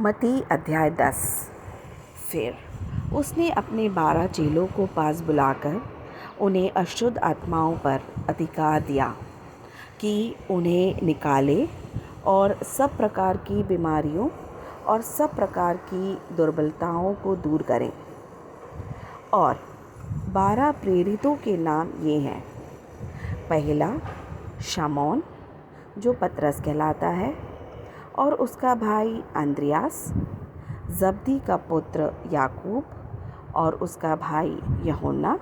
मत्ती अध्याय 10। फिर उसने अपने 12 चेलों को पास बुलाकर उन्हें अशुद्ध आत्माओं पर अधिकार दिया कि उन्हें निकाले और सब प्रकार की बीमारियों और सब प्रकार की दुर्बलताओं को दूर करें। और 12 प्रेरितों के नाम ये हैं। पहला, शमौन जो पतरस कहलाता है, और उसका भाई अंद्रियास, जब्दी का पुत्र याकूब और उसका भाई यूहन्ना,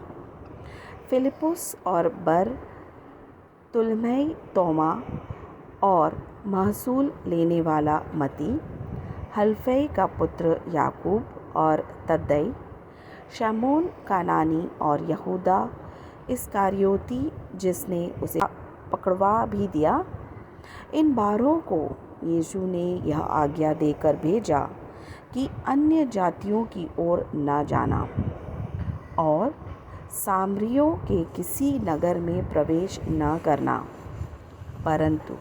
फिलिपुस और बरतुल्मै, तोमा और महसूल लेने वाला मत्ती, हलफै का पुत्र याकूब और तद्दै, शमौन कानानी और यहूदा इस्करियोती जिसने उसे पकड़वा भी दिया। इन 12 को यीशु ने यह आज्ञा देकर भेजा कि अन्य जातियों की ओर न जाना और सामरियों के किसी नगर में प्रवेश न करना, परंतु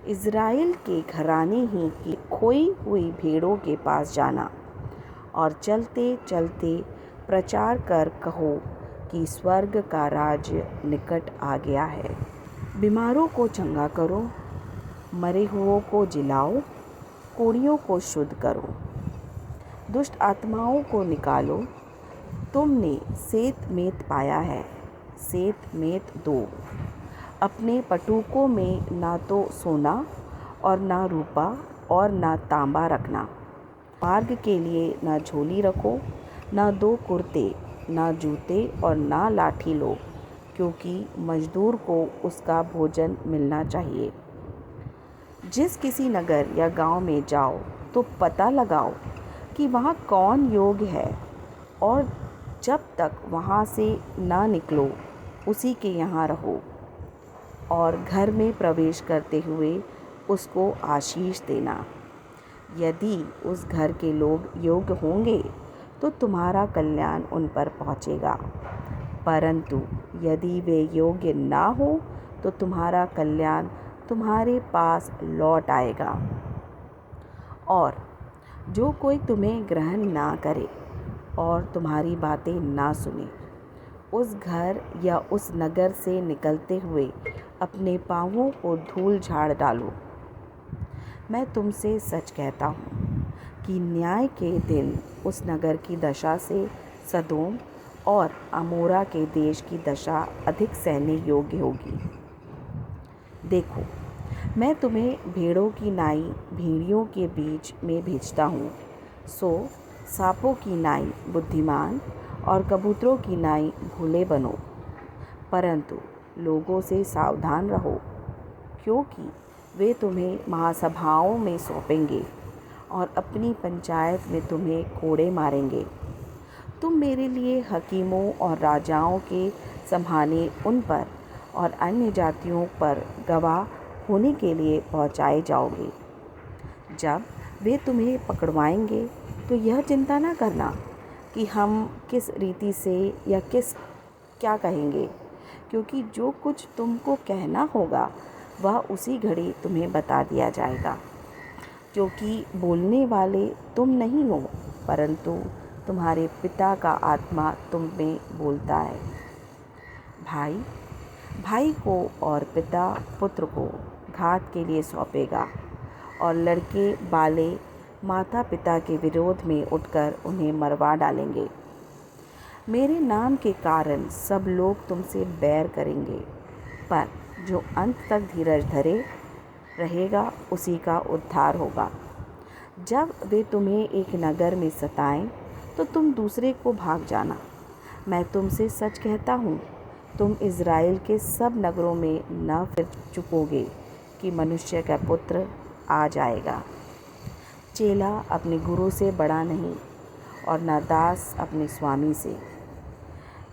इज़राइल के घराने ही की खोई हुई भेड़ों के पास जाना और चलते चलते प्रचार कर कहो कि स्वर्ग का राज्य निकट आ गया है। बीमारों को चंगा करो, मरे हुओं को जिलाओ, कोढ़ियों को शुद्ध करो, दुष्ट आत्माओं को निकालो। तुमने सेत मेत पाया है, सेत मेत दो। अपने पटुकों में ना तो सोना और ना रूपा और ना तांबा रखना। मार्ग के लिए ना झोली रखो, ना 2 कुर्ते, ना जूते और ना लाठी लो, क्योंकि मजदूर को उसका भोजन मिलना चाहिए। जिस किसी नगर या गांव में जाओ तो पता लगाओ कि वहाँ कौन योग्य है, और जब तक वहाँ से ना निकलो उसी के यहाँ रहो, और घर में प्रवेश करते हुए उसको आशीष देना। यदि उस घर के लोग योग्य होंगे तो तुम्हारा कल्याण उन पर पहुँचेगा, परंतु यदि वे योग्य ना हो तो तुम्हारा कल्याण तुम्हारे पास लौट आएगा। और जो कोई तुम्हें ग्रहण ना करे और तुम्हारी बातें ना सुने, उस घर या उस नगर से निकलते हुए अपने पाँवों को धूल झाड़ डालो। मैं तुमसे सच कहता हूँ कि न्याय के दिन उस नगर की दशा से सदोम और अमोरा के देश की दशा अधिक सहने योग्य होगी। देखो, मैं तुम्हें भेड़ों की नाई भेड़ियों के बीच में भेजता हूँ। सो सांपों की नाई बुद्धिमान और कबूतरों की नाई भोले बनो, परंतु लोगों से सावधान रहो, क्योंकि वे तुम्हें महासभाओं में सौंपेंगे और अपनी पंचायत में तुम्हें कोड़े मारेंगे। तुम मेरे लिए हकीमों और राजाओं के सम्हाने उन पर और अन्य जातियों पर गवाह होने के लिए पहुँचाए जाओगे। जब वे तुम्हें पकड़वाएंगे तो यह चिंता न करना कि हम किस रीति से या क्या कहेंगे, क्योंकि जो कुछ तुमको कहना होगा वह उसी घड़ी तुम्हें बता दिया जाएगा। क्योंकि बोलने वाले तुम नहीं हो, परंतु तुम्हारे पिता का आत्मा तुम में बोलता है। भाई भाई को और पिता पुत्र को घात के लिए सौंपेगा, और लड़के बाले माता पिता के विरोध में उठकर उन्हें मरवा डालेंगे। मेरे नाम के कारण सब लोग तुमसे बैर करेंगे, पर जो अंत तक धीरज धरे रहेगा उसी का उद्धार होगा। जब वे तुम्हें एक नगर में सताएं तो तुम दूसरे को भाग जाना। मैं तुमसे सच कहता हूँ, तुम इज़राइल के सब नगरों में न फिर चुकोगे कि मनुष्य का पुत्र आ जाएगा। चेला अपने गुरु से बड़ा नहीं, और न दास अपने स्वामी से।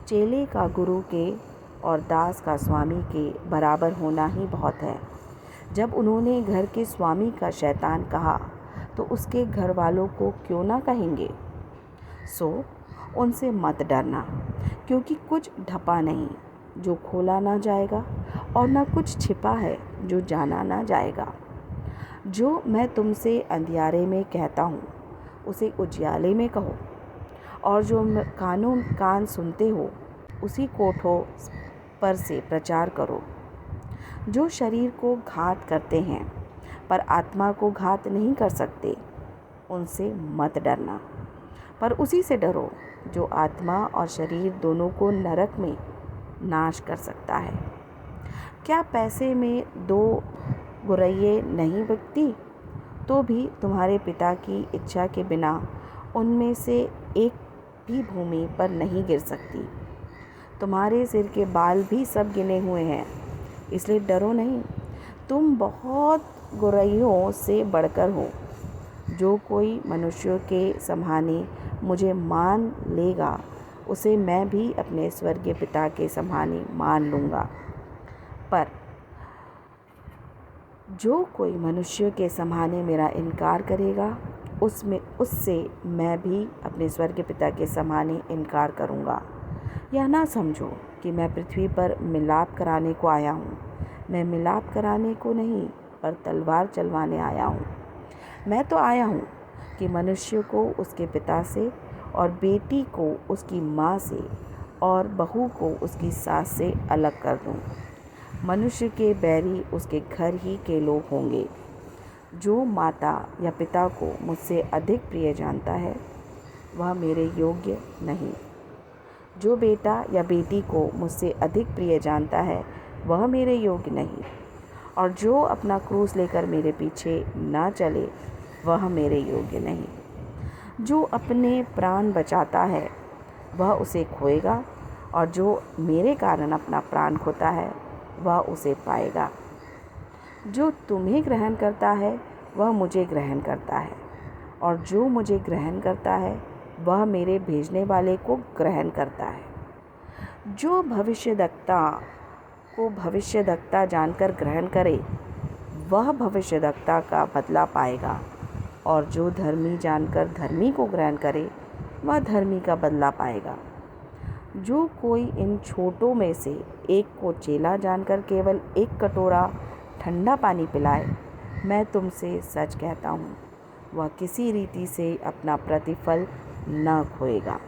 चेले का गुरु के और दास का स्वामी के बराबर होना ही बहुत है। जब उन्होंने घर के स्वामी का शैतान कहा तो उसके घर वालों को क्यों ना कहेंगे। सो उनसे मत डरना, क्योंकि कुछ ढपा नहीं जो खोला ना जाएगा, और न कुछ छिपा है जो जाना ना जाएगा। जो मैं तुमसे अंधियारे में कहता हूँ उसे उजियाले में कहो, और जो कान सुनते हो उसी कोठों पर से प्रचार करो। जो शरीर को घात करते हैं पर आत्मा को घात नहीं कर सकते, उनसे मत डरना, पर उसी से डरो जो आत्मा और शरीर दोनों को नरक में नाश कर सकता है। क्या पैसे में 2 गुरैये नहीं बिकती? तो भी तुम्हारे पिता की इच्छा के बिना उनमें से एक भी भूमि पर नहीं गिर सकती। तुम्हारे सिर के बाल भी सब गिने हुए हैं, इसलिए डरो नहीं, तुम बहुत गुरैयों से बढ़कर हो। जो कोई मनुष्यों के समाने मुझे मान लेगा, उसे मैं भी अपने स्वर्गीय पिता के समाने मान लूँगा। पर जो कोई मनुष्य के समाने मेरा इनकार करेगा, उससे मैं भी अपने स्वर्गीय पिता के समाने इनकार करूँगा। यह ना समझो कि मैं पृथ्वी पर मिलाप कराने को आया हूँ। मैं मिलाप कराने को नहीं, पर तलवार चलवाने आया हूँ। मैं तो आया हूँ कि मनुष्य को उसके पिता से, और बेटी को उसकी माँ से, और बहू को उसकी सास से अलग कर दूँ। मनुष्य के बैरी उसके घर ही के लोग होंगे। जो माता या पिता को मुझसे अधिक प्रिय जानता है, वह मेरे योग्य नहीं। जो बेटा या बेटी को मुझसे अधिक प्रिय जानता है, वह मेरे योग्य नहीं। और जो अपना क्रूस लेकर मेरे पीछे ना चले, वह मेरे योग्य नहीं। जो अपने प्राण बचाता है, वह उसे खोएगा, और जो मेरे कारण अपना प्राण खोता है, वह उसे पाएगा। जो तुम्हें ग्रहण करता है, वह मुझे ग्रहण करता है, और जो मुझे ग्रहण करता है, वह मेरे भेजने वाले को ग्रहण करता है। जो भविष्यद्वक्ता को भविष्यद्वक्ता जानकर ग्रहण करे, वह भविष्यद्वक्ता का बदला पाएगा, और जो धर्मी जानकर धर्मी को ग्रहण करे, वह धर्मी का बदला पाएगा। जो कोई इन छोटों में से एक को चेला जानकर केवल 1 कटोरा ठंडा पानी पिलाए, मैं तुमसे सच कहता हूँ, वह किसी रीति से अपना प्रतिफल न खोएगा।